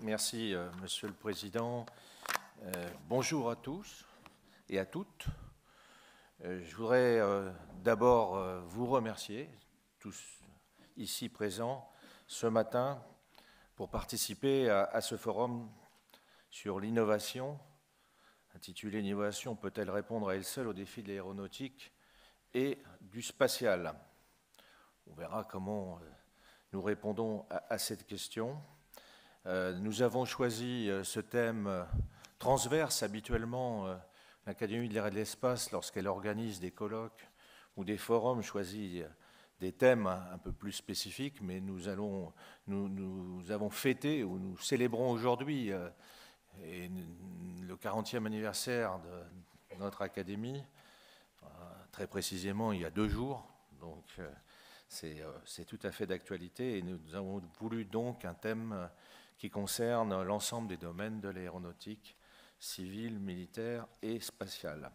Merci, Monsieur le Président. Bonjour à tous et à toutes. Je voudrais d'abord vous remercier, tous ici présents, ce matin, pour participer à ce forum sur l'innovation, intitulé « L'innovation peut-elle répondre à elle seule aux défis de l'aéronautique et du spatial ?» On verra comment nous répondons à cette question. Nous avons choisi ce thème transverse. Habituellement, l'Académie de l'air et de l'espace, lorsqu'elle organise des colloques ou des forums, choisit des thèmes un peu plus spécifiques, mais nous avons fêté, ou nous célébrons aujourd'hui le 40e anniversaire de notre Académie, très précisément il y a 2 jours, donc c'est tout à fait d'actualité, et nous avons voulu donc un thème qui concerne l'ensemble des domaines de l'aéronautique civile, militaire et spatiale.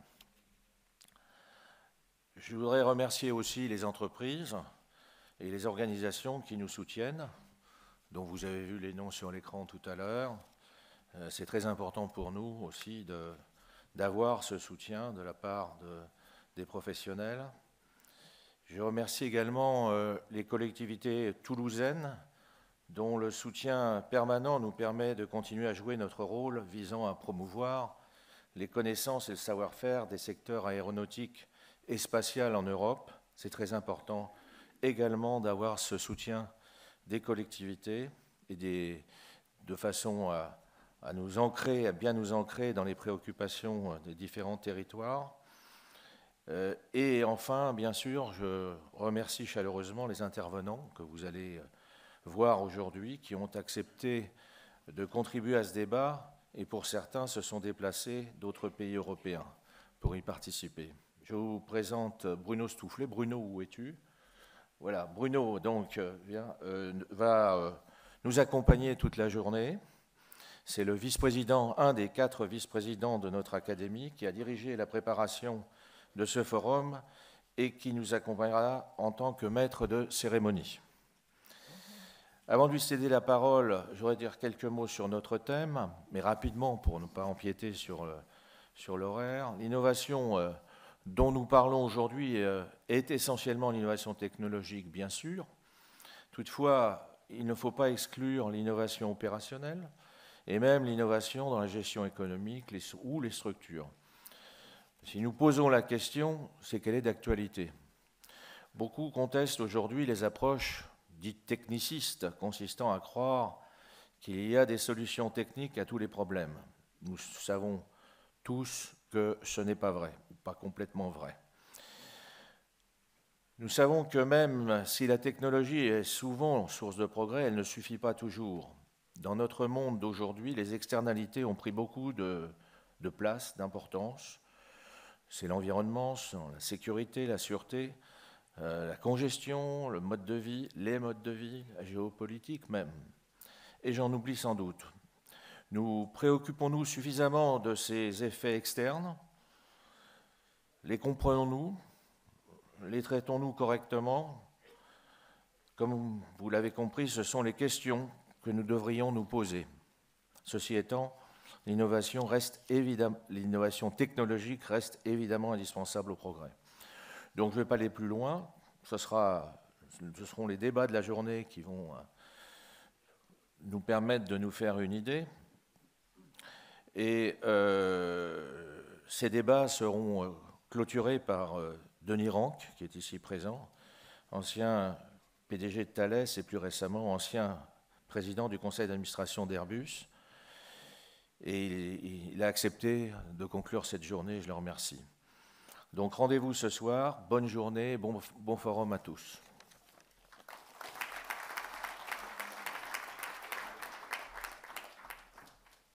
Je voudrais remercier aussi les entreprises et les organisations qui nous soutiennent, dont vous avez vu les noms sur l'écran tout à l'heure. C'est très important pour nous aussi d'avoir ce soutien de la part des professionnels. Je remercie également les collectivités toulousaines, dont le soutien permanent nous permet de continuer à jouer notre rôle visant à promouvoir les connaissances et le savoir-faire des secteurs aéronautiques et spatial en Europe. C'est très important également d'avoir ce soutien des collectivités et de façon à nous ancrer, à bien nous ancrer dans les préoccupations des différents territoires. Et enfin, bien sûr, je remercie chaleureusement les intervenants que vous allez voir aujourd'hui, qui ont accepté de contribuer à ce débat, et pour certains se sont déplacés d'autres pays européens pour y participer. Je vous présente Bruno Stoufflet. Bruno, où es-tu? Voilà, Bruno donc va nous accompagner toute la journée. C'est le vice-président, un des 4 vice-présidents de notre académie, qui a dirigé la préparation de ce forum et qui nous accompagnera en tant que maître de cérémonie. Avant de lui céder la parole, je voudrais dire quelques mots sur notre thème, mais rapidement pour ne pas empiéter sur l'horaire. L'innovation dont nous parlons aujourd'hui est essentiellement l'innovation technologique, bien sûr. Toutefois, il ne faut pas exclure l'innovation opérationnelle et même l'innovation dans la gestion économique ou les structures. Si nous posons la question, c'est qu'elle est d'actualité. Beaucoup contestent aujourd'hui les approches dites technicistes, consistant à croire qu'il y a des solutions techniques à tous les problèmes. Nous savons tous que ce n'est pas vrai, ou pas complètement vrai. Nous savons que même si la technologie est souvent source de progrès, elle ne suffit pas toujours. Dans notre monde d'aujourd'hui, les externalités ont pris beaucoup de place, d'importance. C'est l'environnement, la sécurité, la sûreté, la congestion, le mode de vie, les modes de vie, la géopolitique même. Et j'en oublie sans doute. Nous préoccupons-nous suffisamment de ces effets externes? Les comprenons-nous? Les traitons-nous correctement? Comme vous l'avez compris, ce sont les questions que nous devrions nous poser. Ceci étant, l'innovation technologique reste évidemment indispensable au progrès. Donc je ne vais pas aller plus loin, ce seront les débats de la journée qui vont nous permettre de nous faire une idée. Et ces débats seront clôturés par Denis Ranc, qui est ici présent, ancien PDG de Thales et plus récemment ancien président du conseil d'administration d'Airbus. Et il a accepté de conclure cette journée, je le remercie. Donc rendez-vous ce soir, bonne journée, bon forum à tous.